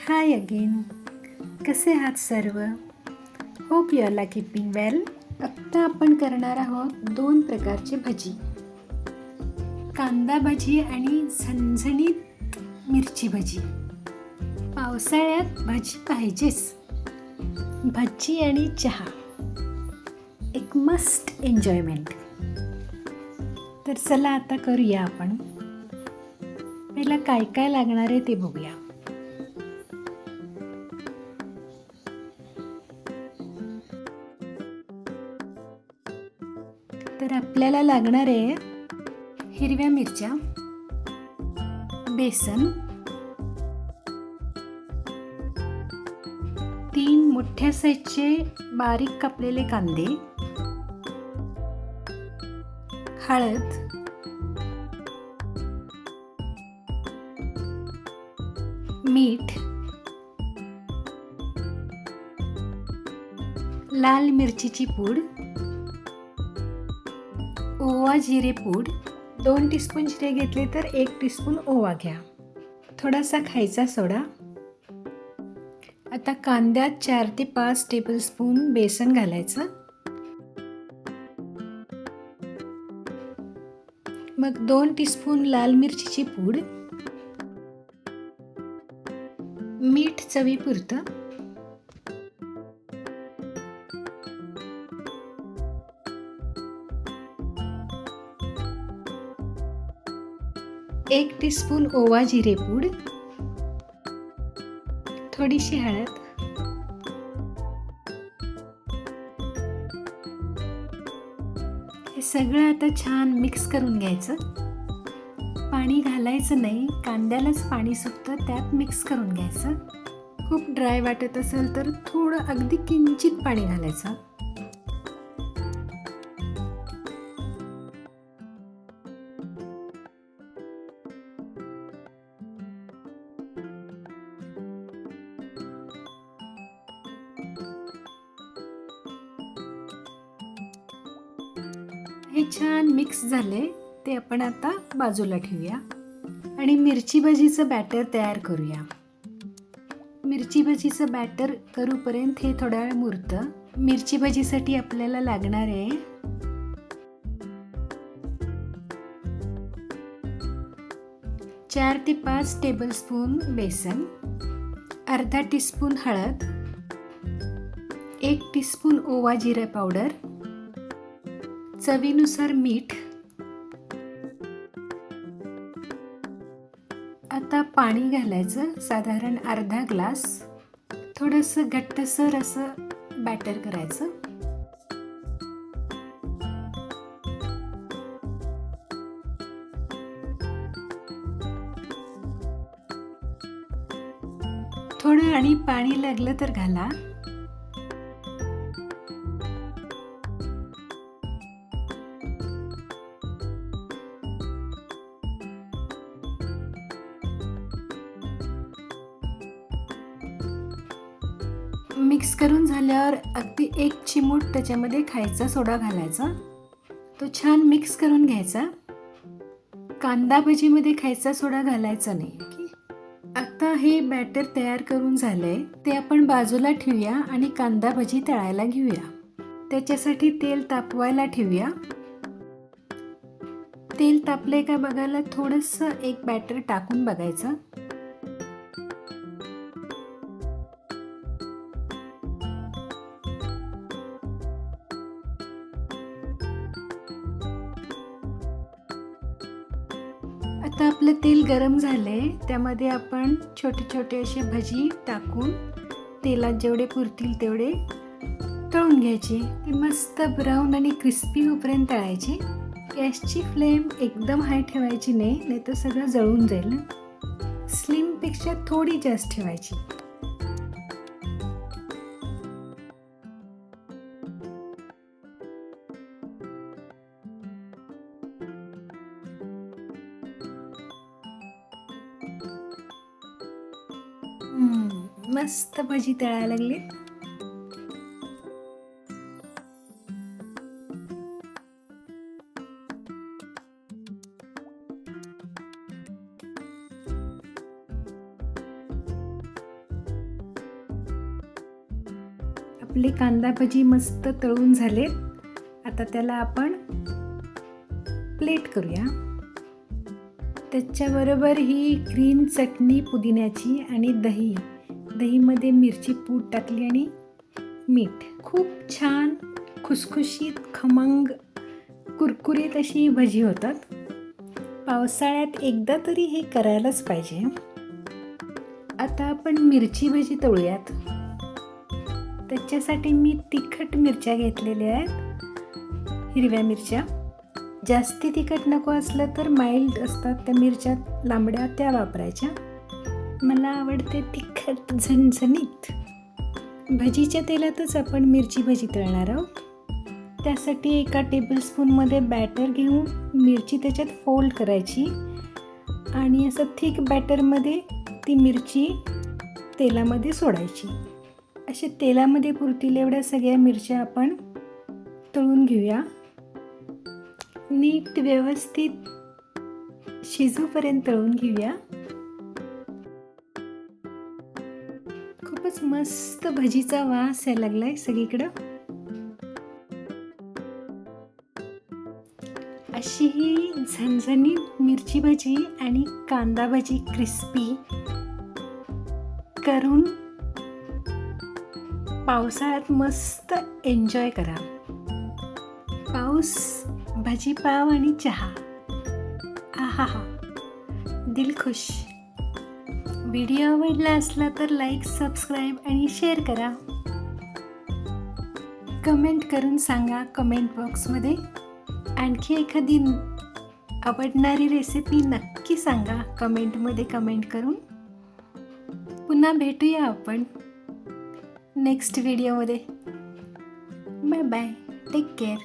हाय again. कसे आहात सर्व? होप यू आर कीपिंग वेल. आत्ता आपण करणार आहोत 2 प्रकारचे भजी, कांदा भजी आणि झणझणीत मिरची भजी. पावसाळ्यात भजी पाहिजेच. भजी आणि चहा एक मस्ट एन्जॉयमेंट. तर चला आता करूया आपण. पहिला काय काय लागणार आहे ते बघूया. तर आपल्याला लागणार आहे हिरव्या मिरच्या, बेसन, 3 मोठ्या साईजचे बारीक कापलेले कांदे, हळद, मीठ, लाल मिरचीची पूड, ओवा जिरे पूड. 2 टीस्पून जिरे घेतले तर 1 टीस्पून ओवा घ्या. थोडासा खायचा सोडा. आता कांद्यात 4 ते 5 टेबलस्पून बेसन घालायचं. मग 2 टीस्पून लाल मिरचीची पूड, मीठ चवीपुरतं, 1 टीस्पून ओवा जिरे पूड, थोडीशी हळद, हे सगळं आता छान मिक्स करून घ्यायचं. पाणी घालायचं नाही, कांद्यालाच पाणी सुटतं त्यात मिक्स करून घ्यायचं. खूप ड्राय वाटत असेल तर थोडं अगदी किंचित पाणी घालायचं. हे छान मिक्स झाले, ते आपण आता बाजूला ठेवूया आणि मिरची भजीचं बॅटर तयार करूया. मिरची भजीचं बॅटर करूपर्यंत हे थोडा वेळ मुरतं. मिरची भजीसाठी आपल्याला लागणार आहे 4 ते 5 टेबलस्पून बेसन, अर्धा टीस्पून हळद, 1 टीस्पून ओवा जिरा पावडर, चवीनुसार मीठ. आता पाणी घालायचं, साधारण अर्धा ग्लास. थोडंसं घट्टसर असं बॅटर करायचं. थोडं आणि पाणी लागलं तर घाला. मिक्स करून झाल्यावर अगदी 1 चिमूट त्याच्यामध्ये खायचा सोडा घालायचा. तो छान मिक्स करून घ्यायचा. कांदा भजीमध्ये खायचा सोडा घालायचा नाही. आता हे बॅटर तयार करून झालंय, ते आपण बाजूला ठेवूया आणि कांदा भजी तळायला घेऊया. त्याच्यासाठी तेल तापवायला ठेवूया. तेल तापले का बघायला थोडंसं एक बॅटर टाकून बघायचं. आता आपलं तेल गरम झालंय, त्यामध्ये आपण छोटे छोटे असे भजी टाकून तेलात जेवढे पुरतील तेवढे तळून घ्यायचे. ते मस्त ब्राऊन आणि क्रिस्पी होईपर्यंत तळायचे. गॅसची फ्लेम एकदम हाय ठेवायची नाही तर सगळं जळून जाईल. स्लिमपेक्षा थोडी जास्त ठेवायची. मस्त भजी तळायला लागली. आपले कांदा भजी मस्त तळून झाले. आता त्याला आपण प्लेट करूया. त्याच्याबरोबर ही ग्रीन चटणी पुदिन्याची आणि दहीमध्ये मिरची पूड टाकली आणि मीठ. खूप छान खुसखुशीत खमंग कुरकुरीत अशी भजी होतात. पावसाळ्यात एकदा तरी हे करायलाच पाहिजे. आता आपण मिरची भजी तळूयात. त्याच्यासाठी मी तिखट मिरच्या घेतलेल्या आहेत, हिरव्या मिरच्या. जास्ती तिखट नको असलं तर माइल्ड असतात त्या मिरच्या लांबड्या, त्या वापरायच्या. मला आवडते तिखट झणझणीत. भजीच्या तेलातच आपण मिरची भजी तळणार आहोत. त्यासाठी एका टेबलस्पूनमध्ये बॅटर घेऊन मिरची त्याच्यात फोल्ड करायची आणि असं थिक बॅटरमध्ये ती मिरची तेलामध्ये सोडायची. अशा तेलामध्ये पुरतील एवढ्या सगळ्या मिरच्या आपण तळून घेऊया. नीट व्यवस्थित शिजूपर्यंत तळून घेऊया. खूपच मस्त भजीचा वास यायला लागलाय सगळीकडं. अशी ही झणझणीत मिरची भजी आणि कांदा भजी क्रिस्पी करून पावसाळ्यात मस्त एन्जॉय करा. पाऊस, भजी पाव आणि चहा, आहा हा, दिल खुश. व्हिडिओ आवडला असला तर लाईक, सबस्क्राईब आणि शेअर करा. कमेंट करून सांगा कमेंट बॉक्समध्ये. आणखी एखादी आवडणारी रेसिपी नक्की सांगा कमेंटमध्ये कमेंट करून. पुन्हा भेटूया आपण नेक्स्ट व्हिडिओमध्ये. Bye bye, take care.